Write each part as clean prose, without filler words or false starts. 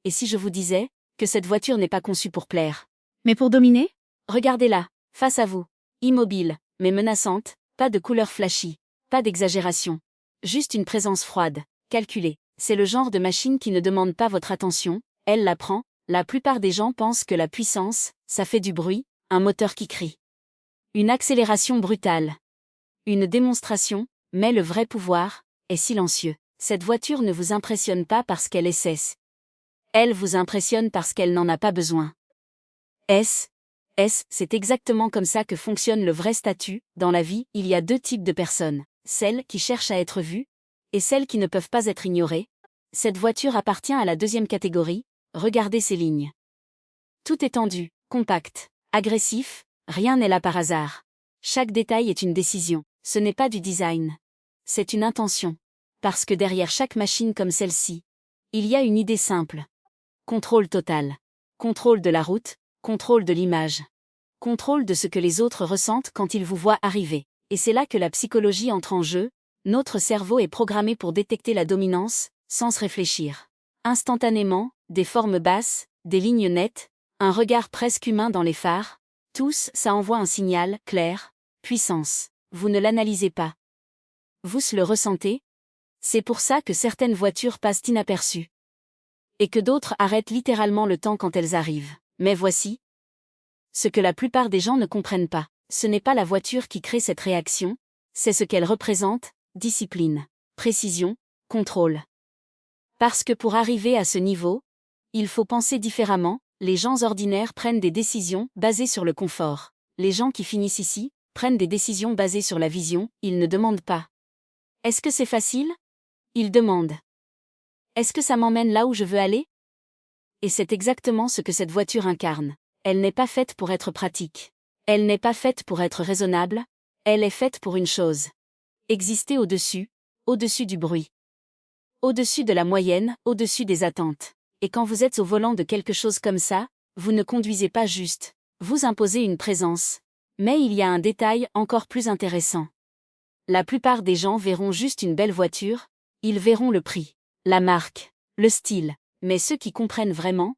Et si je vous disais que cette voiture n'est pas conçue pour plaire? Mais pour dominer? Regardez-la, face à vous. Immobile, mais menaçante, pas de couleur flashy, pas d'exagération. Juste une présence froide, calculée. C'est le genre de machine qui ne demande pas votre attention, elle la prend. La plupart des gens pensent que la puissance, ça fait du bruit, un moteur qui crie. Une accélération brutale. Une démonstration, mais le vrai pouvoir est silencieux. Cette voiture ne vous impressionne pas parce qu'elle est cesse. Elle vous impressionne parce qu'elle n'en a pas besoin. C'est exactement comme ça que fonctionne le vrai statut. Dans la vie, il y a deux types de personnes. Celles qui cherchent à être vues, et celles qui ne peuvent pas être ignorées. Cette voiture appartient à la deuxième catégorie. Regardez ces lignes. Tout est tendu, compact, agressif, rien n'est là par hasard. Chaque détail est une décision. Ce n'est pas du design. C'est une intention. Parce que derrière chaque machine comme celle-ci, il y a une idée simple. Contrôle total. Contrôle de la route, contrôle de l'image. Contrôle de ce que les autres ressentent quand ils vous voient arriver. Et c'est là que la psychologie entre en jeu. Notre cerveau est programmé pour détecter la dominance, sans se réfléchir. Instantanément, des formes basses, des lignes nettes, un regard presque humain dans les phares, tous, ça envoie un signal clair, puissance. Vous ne l'analysez pas. Vous le ressentez? C'est pour ça que certaines voitures passent inaperçues. Et que d'autres arrêtent littéralement le temps quand elles arrivent. Mais voici ce que la plupart des gens ne comprennent pas. Ce n'est pas la voiture qui crée cette réaction, c'est ce qu'elle représente, discipline, précision, contrôle. Parce que pour arriver à ce niveau, il faut penser différemment. Les gens ordinaires prennent des décisions basées sur le confort. Les gens qui finissent ici prennent des décisions basées sur la vision, ils ne demandent pas. Est-ce que c'est facile? Ils demandent. Est-ce que ça m'emmène là où je veux aller? Et c'est exactement ce que cette voiture incarne. Elle n'est pas faite pour être pratique. Elle n'est pas faite pour être raisonnable. Elle est faite pour une chose. Exister au-dessus du bruit. Au-dessus de la moyenne, au-dessus des attentes. Et quand vous êtes au volant de quelque chose comme ça, vous ne conduisez pas juste. Vous imposez une présence. Mais il y a un détail encore plus intéressant. La plupart des gens verront juste une belle voiture, ils verront le prix, la marque, le style. Mais ceux qui comprennent vraiment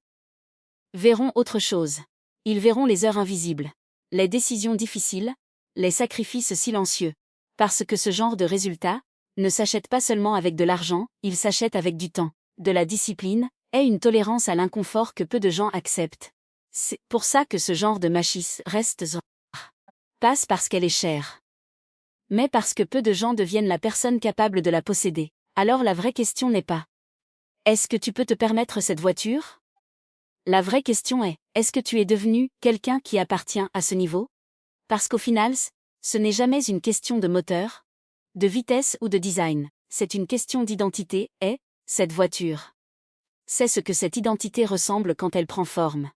verront autre chose. Ils verront les heures invisibles, les décisions difficiles, les sacrifices silencieux. Parce que ce genre de résultat ne s'achète pas seulement avec de l'argent, il s'achète avec du temps, de la discipline, et une tolérance à l'inconfort que peu de gens acceptent. C'est pour ça que ce genre de machine reste rare. Passe parce qu'elle est chère. Mais parce que peu de gens deviennent la personne capable de la posséder. Alors la vraie question n'est pas: est-ce que tu peux te permettre cette voiture? La vraie question est: est-ce que tu es devenu quelqu'un qui appartient à ce niveau? Parce qu'au final, ce n'est jamais une question de moteur, de vitesse ou de design. C'est une question d'identité. Et cette voiture, c'est ce que cette identité ressemble quand elle prend forme.